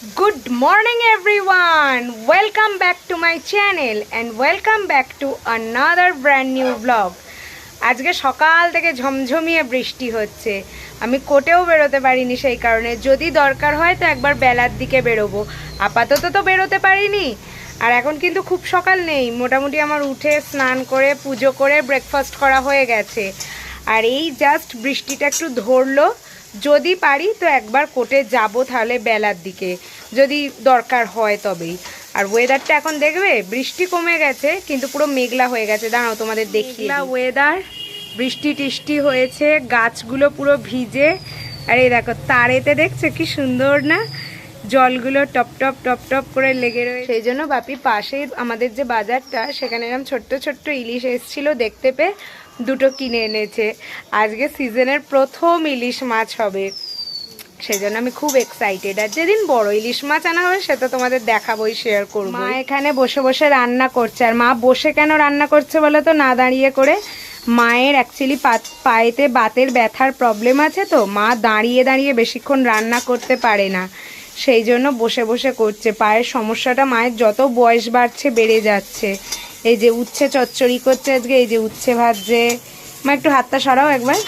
Good morning everyone. Welcome back to my channel and welcome back to another brand new vlog. আজকে সকাল থেকে ঝমঝমিয়ে বৃষ্টি হচ্ছে। আমি কোটেও বেরোতে পারিনি, সেই কারণে যদি দরকার হয় তো একবার বেলার দিকে বেরোবো। আপাতত তো বেরোতে পারিনি। আর এখন কিন্তু খুব সকাল নেই, মোটামুটি আমার উঠে স্নান করে পুজো করে ব্রেকফাস্ট করা হয়ে গেছে। আর এই জাস্ট বৃষ্টিটা একটু ধরলো, যদি পারি তো একবার কোর্টে যাব, তাহলে বেলার দিকে যদি দরকার হয় তবেই। আর ওয়েদারটা এখন দেখবে বৃষ্টি কমে গেছে কিন্তু পুরো মেঘলা হয়ে গেছে। দাঁড়াও তোমাদের দেখি ওয়েদার, বৃষ্টি টিষ্টি হয়েছে, গাছগুলো পুরো ভিজে। আর এই দেখো তারেতে দেখছো কি সুন্দর না, জলগুলো টপ টপ টপ টপ করে লেগে রয়েছে। সেই জন্য বাপি পাশেই আমাদের যে বাজারটা, সেখানে এরকম ছোট্ট ছোট্ট ইলিশ এসেছিল, দেখতে পেয়ে দুটো কিনে এনেছে। আজকে সিজনের প্রথম ইলিশ মাছ হবে, সেই জন্য আমি খুব এক্সাইটেড। আর যেদিন বড় ইলিশ মাছ আনা হবে সেটা তোমাদের দেখাবোই, শেয়ার করবো। মা এখানে বসে বসে রান্না করছে। আর মা বসে কেন রান্না করছে বলো তো, না দাঁড়িয়ে করে? মায়ের অ্যাকচুয়ালি পায়েতে বাতের ব্যথার প্রবলেম আছে, তো মা দাঁড়িয়ে দাঁড়িয়ে বেশিক্ষণ রান্না করতে পারে না, সেই জন্য বসে বসে করছে। পায়ের সমস্যাটা মায়ের যত বয়স বাড়ছে বেড়ে যাচ্ছে। এই যে উচ্ছে চচ্চড়ি করছে আজকে, এই যে উচ্ছে ভাজছে। মা একটু হাতটা সরাও একবার।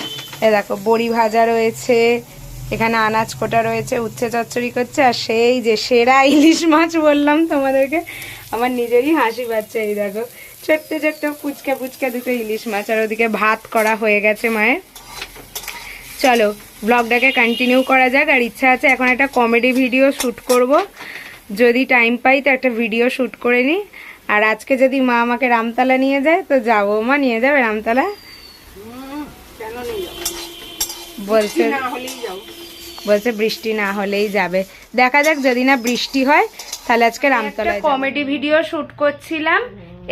এ দেখো বড়ি ভাজা রয়েছে, এখানে আনাজ কোটা রয়েছে, উচ্ছে চচ্চড়ি করছে। আর সেই যে সেরা ইলিশ মাছ বললাম তোমাদেরকে, আমার নিজেরই হাসি পাচ্ছে। এই দেখো ছোট্ট ছোট্ট পুচকা পুচকা দুটো ইলিশ মাছ। আর ওদিকে ভাত করা হয়ে গেছে মায়ের। চলো ব্লগটাকে কন্টিনিউ করা যাক। আর ইচ্ছা আছে এখন একটা কমেডি ভিডিও শ্যুট করব, যদি টাইম পাই তো একটা ভিডিও শ্যুট করে নিই। আর আজকে যদি মা আমাকে রামতলা নিয়ে যায় তো যাবো। মা নিয়ে যাবে রামতলা? বলছে বৃষ্টি না হলেই যাবে। দেখা যাক, যদি না বৃষ্টি হয় তাহলে আজকে রামতলায় কমেডি ভিডিও শ্যুট করছিলাম,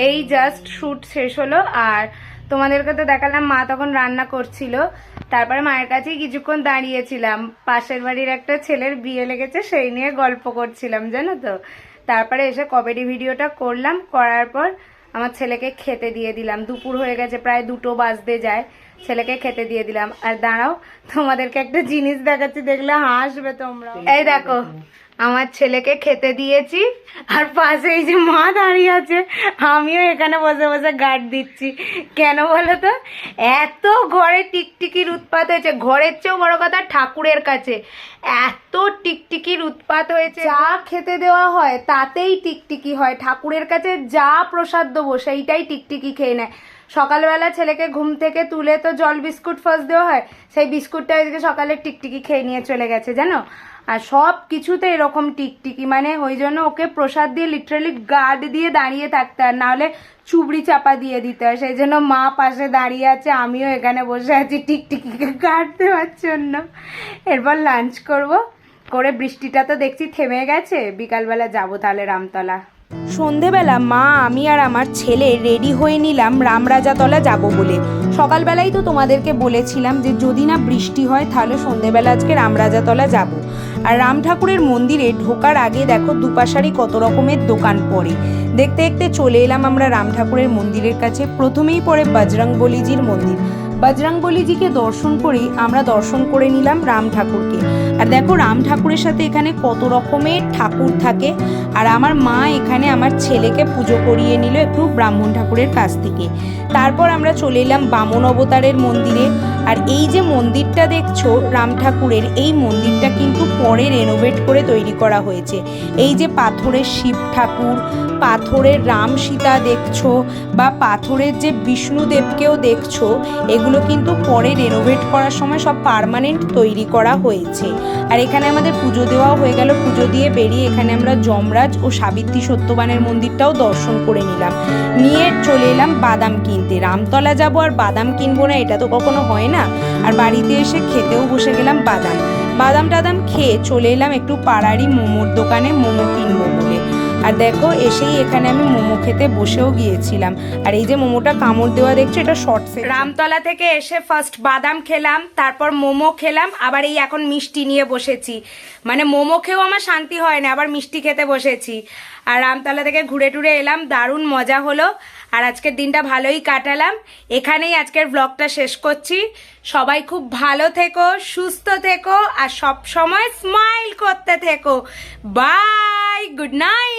এই জাস্ট শ্যুট শেষ হলো। আর তোমাদেরকে তো দেখালাম মা তখন রান্না করছিল, তারপরে মায়ের কাছেই কিছুক্ষণ দাঁড়িয়েছিলাম। পাশের বাড়ির একটা ছেলের বিয়ে লেগেছে, সেই নিয়ে গল্প করছিলাম জানো তো। তারপরে এসে কমেডি ভিডিওটা করলাম, করার পর আমার ছেলেকে খেতে দিয়ে দিলাম। দুপুর হয়ে গেছে, প্রায় 2টো বাজতে যায়, ছেলেকে খেতে দিয়ে দিলাম। আর দাঁড়াও তোমাদেরকে একটা জিনিস দেখাচ্ছি, দেখলে হাসবে তোমরা। এই দেখো আমার ছেলেকে খেতে দিয়েছি, আর পাশে এই যে মা দাঁড়িয়ে আছে, আমিও এখানে বসে বসে গার্ড দিচ্ছি। কেন বলো তো, এত ঘরে টিকটিকির উৎপাত হয়েছে, ঘরের চেয়েও বড় কথা ঠাকুরের কাছে এত টিকটিকির উৎপাত হয়েছে। যা খেতে দেওয়া হয় তাতেই টিকটিকি হয়, ঠাকুরের কাছে যা প্রসাদ দেবো সেইটাই টিকটিকি খেয়ে নেয়। সকালবেলা ছেলেকে ঘুম থেকে তুলে তো জল বিস্কুট ফার্স্ট দেওয়া হয়, সেই বিস্কুটটা আজকে সকালে টিকটিকি খেয়ে নিয়ে চলে গেছে জানো। আর সব কিছুতে এরকম টিকটিকি, মানে ওই জন্য ওকে প্রসাদ দিয়ে লিটারালি গার্ড দিয়ে দাঁড়িয়ে থাকতে হয়, নাহলে চুবড়ি চাপা দিয়ে দিতে হয়। সেই জন্য মা পাশে দাঁড়িয়ে আছে, আমিও এখানে বসে আছি টিকটিকিকে গার্ড দেওয়ার জন্য। এরপর লাঞ্চ করে বৃষ্টিটা তো দেখছি থেমে গেছে, বিকালবেলা যাবো তাহলে রামতলা। সন্ধেবেলা মা, আমি আর আমার ছেলে রেডি হয়ে নিলাম রামরাজাতলা যাব বলে। সকালবেলাই তো তোমাদেরকে বলেছিলাম যে যদি না বৃষ্টি হয় তাহলে সন্ধেবেলা আজকে রামরাজাতলা যাব। আর রাম ঠাকুরের মন্দিরে ঢোকার আগে দেখো দুপাশারই কত রকমের দোকান পড়ে। দেখতে দেখতে চলে এলাম আমরা রাম ঠাকুরের মন্দিরের কাছে। প্রথমেই পড়ে বজরংবলীজির মন্দির। বজরংবলীজিকে দর্শন করেই আমরা দর্শন করে নিলাম রাম ঠাকুরকে। আর দেখো রাম ঠাকুরের সাথে এখানে কত রকমের ঠাকুর থাকে। আর আমার মা এখানে আমার ছেলেকে পুজো করিয়ে নিল একটু ব্রাহ্মণ ঠাকুরের কাছ থেকে। তারপর আমরা চলে এলাম বামন অবতারের মন্দিরে। আর এই যে মন্দিরটা দেখছো রাম ঠাকুরের, এই মন্দিরটা কিন্তু পরে রেনোভেট করে তৈরি করা হয়েছে। এই যে পাথরের শিব ঠাকুর, পাথরের রাম সীতা দেখছো, বা পাথরের যে বিষ্ণুদেবকেও দেখছো, এগুলো কিন্তু পরে রেনোভেট করার সময় সব পার্মানেন্ট তৈরি করা হয়েছে। আর এখানে আমাদের পুজো দেওয়াও হয়ে গেল। পুজো দিয়ে বেরিয়ে এখানে আমরা যমরাজ ও সাবিত্রী সত্যবানের মন্দিরটাও দর্শন করে নিলাম। নিয়ে চলে এলাম বাদাম কিনতে। রামতলা যাব আর বাদাম কিনবো না, এটা তো কখনো হয় না। আর বাড়িতে এসে খেতেও বসে গেলাম বাদাম টাদাম খেয়ে চলে এলাম একটু পাড়ারই মোমোর দোকানে মোমো কিনবো বলে। আর দেখো এসেই এখানে আমি মোমো খেতে বসেও গিয়েছিলাম। আর এই যে মোমোটা কামড় দেওয়া দেখছো, এটা শর্টসে। রামতলা থেকে এসে ফার্স্ট বাদাম খেলাম, তারপর মোমো খেলাম, আবার এই এখন মিষ্টি নিয়ে বসেছি। মানে মোমো খেয়েও আমার শান্তি হয় না, আবার মিষ্টি খেতে বসেছি। আর রামতলা থেকে ঘুরে টুরে এলাম, দারুণ মজা হলো। আর আজকের দিনটা ভালোই কাটালাম। এখানেই আজকের ব্লগটা শেষ করছি। সবাই খুব ভালো থেকো, সুস্থ থেকো, আর সব সময় স্মাইল করতে থেকো। Bye, good night.